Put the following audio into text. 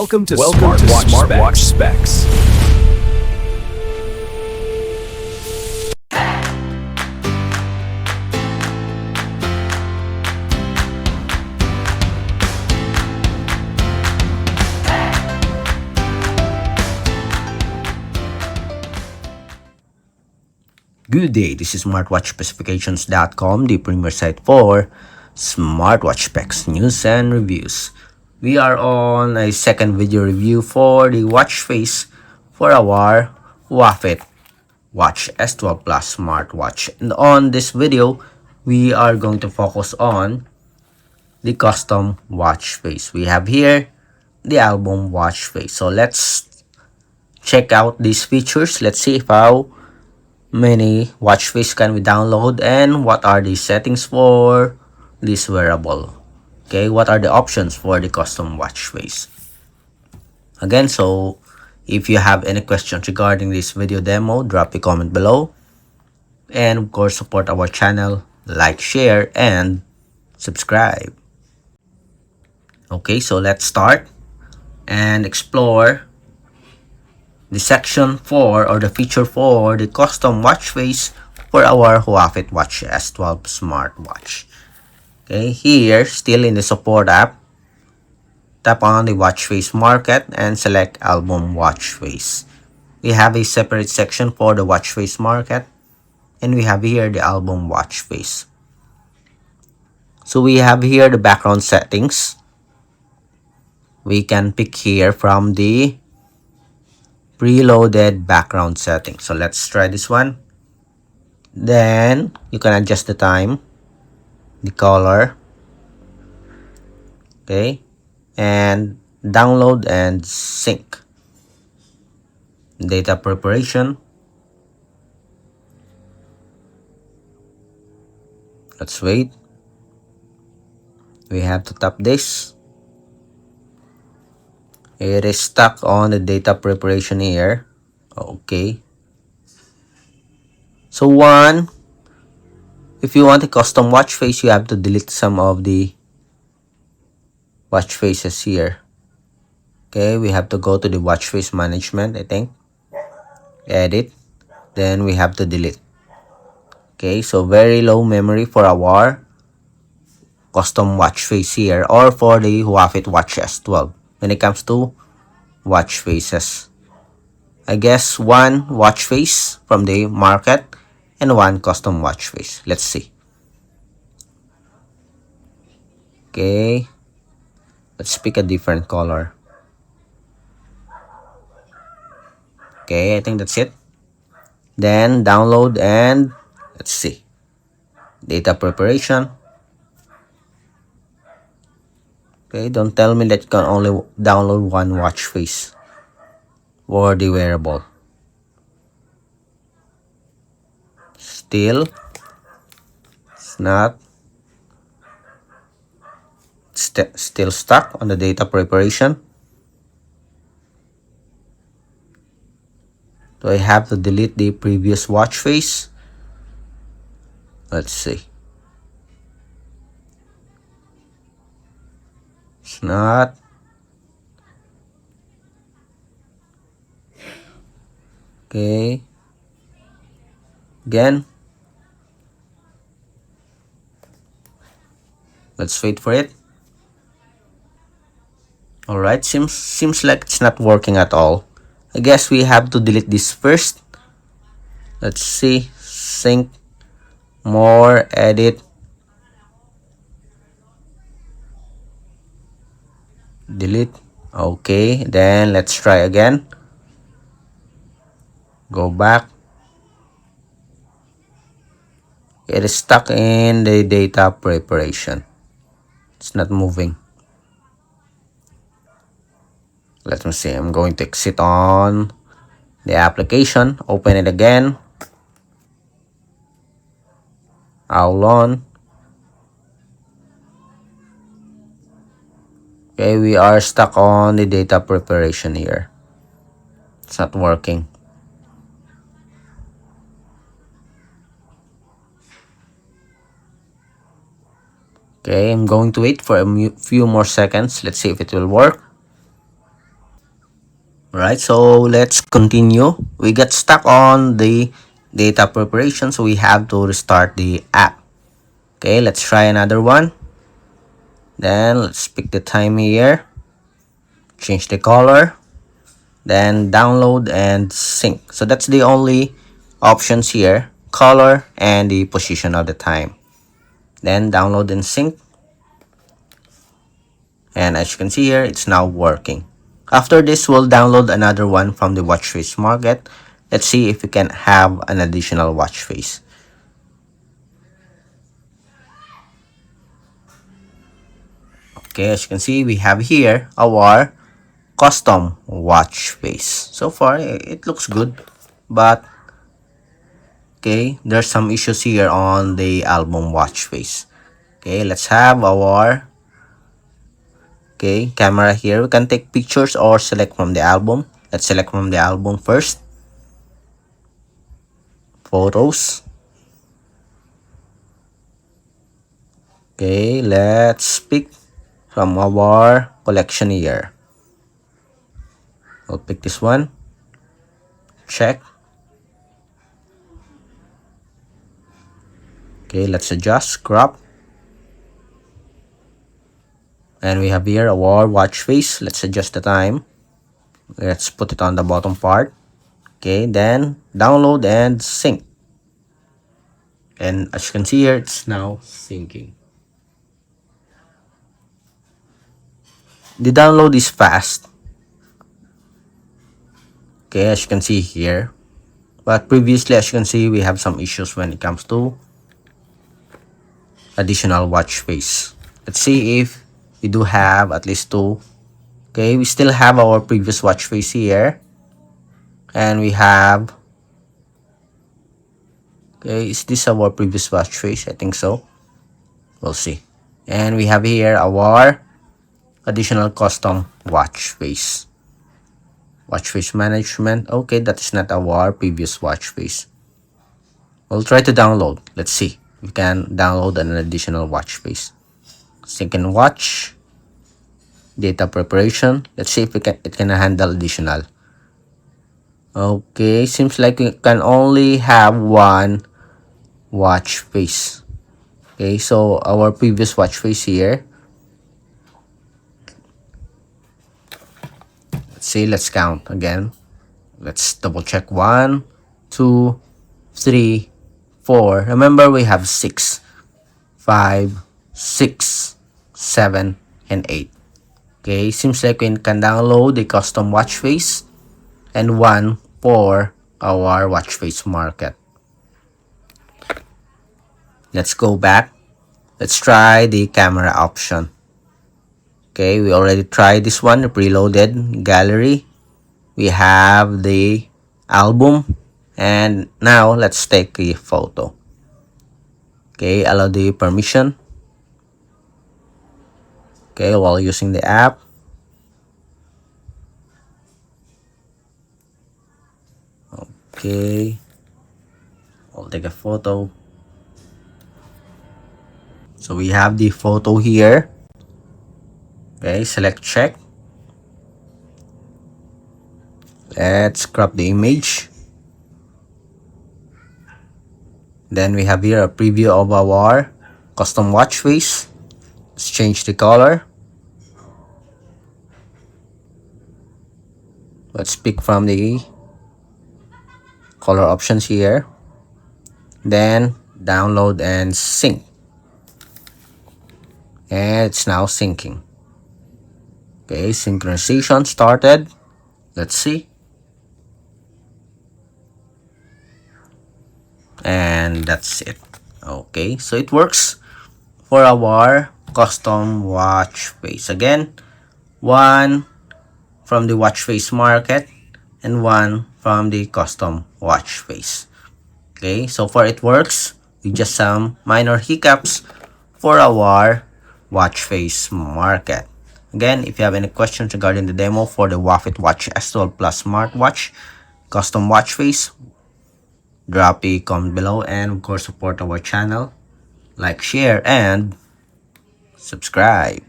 Welcome to Smartwatch Specs. Good day, this is smartwatchspecifications.com, the premier site for smartwatch specs, news, and reviews. We are on a second video review for the watch face for our Huafit Watch S12 Plus smartwatch. And on this video, we are going to focus on the custom watch face. We have here the album watch face. So let's check out these features. Let's see how many watch face can we download and what are the settings for this wearable. Okay, what are the options for the custom watch face? Again, so if you have any questions regarding this video demo, drop a comment below, and of course support our channel, like, share, and subscribe. Okay, so let's start and explore the section 4 or the feature for the custom watch face for our Huafit Watch S12 smartwatch. Okay, here still in the support app, tap on the watch face market and select album watch face. We have a separate section for the watch face market, and we have here the album watch face. So we have here the background settings. We can pick here from the preloaded background setting. So let's try this one. Then you can adjust the time, the color, okay, and download and sync. Data preparation. Let's wait. We have to tap this. It is stuck on the data preparation here. Okay. So if you want a custom watch face, you have to delete some of the watch faces here. Okay, we have to go to the watch face management, I think. Edit. Then we have to delete. Okay, so very low memory for our custom watch face here, or for the Huafit Watch S12 when it comes to watch faces. I guess one watch face from the market and one custom watch face. Let's see. Okay, let's pick a different color. Okay, I think that's it. Then download and let's see. Data preparation. Okay, don't tell me that you can only download one watch face for the wearable. Still, it's not. Still stuck on the data preparation. Do I have to delete the previous watch face? Let's see. It's not. Okay. Again. Let's wait for it. Alright, seems like it's not working at all. I guess we have to delete this first. Let's see. Sync. More. Edit. Delete. Okay, then let's try again. Go back. It is stuck in the data preparation. It's not moving. Let me see. I'm going to exit on the application. Open it again. Owl on. Okay, we are stuck on the data preparation here. It's not working. Okay, I'm going to wait for a few more seconds. Let's see if it will work. Alright, so let's continue. We got stuck on the data preparation, so we have to restart the app. Okay, let's try another one. Then let's pick the time here, change the color, then download and sync. So that's the only options here, color and the position of the time. Then download and sync, and as you can see here, it's now working. After this, we'll download another one from the watch face market. Let's see if we can have an additional watch face. Okay, as you can see, we have here our custom watch face. So far, it looks good, but okay, there's some issues here on the album watch face. Okay, let's have our camera here. We can take pictures or select from the album. Let's select from the album first. Photos. Okay, let's pick from our collection here. We'll pick this one. Check. Okay, let's adjust, crop. And we have here our watch face. Let's adjust the time. Let's put it on the bottom part. Okay, then download and sync. And as you can see here, it's now syncing. The download is fast. Okay, as you can see here. But previously, as you can see, we have some issues when it comes to additional watch face. Let's see if we do have at least two. Okay, we still have our previous watch face here. And we have... Okay, is this our previous watch face? I think so. We'll see. And we have here our additional custom watch face. Watch face management. Okay, that is not our previous watch face. We'll try to download. Let's see if we can download an additional watch face. Sync and watch. Data preparation. Let's see if it can handle additional. Okay, seems like we can only have one watch face. Okay, so our previous watch face here. Let's see, let's count again. Let's double check. 1, 2, 3, 4. Remember, we have 6, 5, 6, 7, and 8. Okay, seems like we can download the custom watch face and one for our watch face market. Let's go back. Let's try the camera option. Okay, we already tried this one, the preloaded gallery. We have the album, and now let's take a photo. Okay, allow the permission. Okay, while using the app. Okay, I'll take a photo. So we have the photo here. Okay, select check. Let's crop the image. Then we have here a preview of our custom watch face. Let's change the color. Let's pick from the color options here. Then download and sync. And it's now syncing. Okay, synchronization started. Let's see. And that's it. Okay, so it works for our custom watch face. Again, one from the watch face market and one from the custom watch face. Okay, so far it works with just some minor hiccups for our watch face market. Again, if you have any questions regarding the demo for the Huafit Watch S12 Plus smartwatch custom watch face, drop a comment below, and of course support our channel, like, share, and subscribe.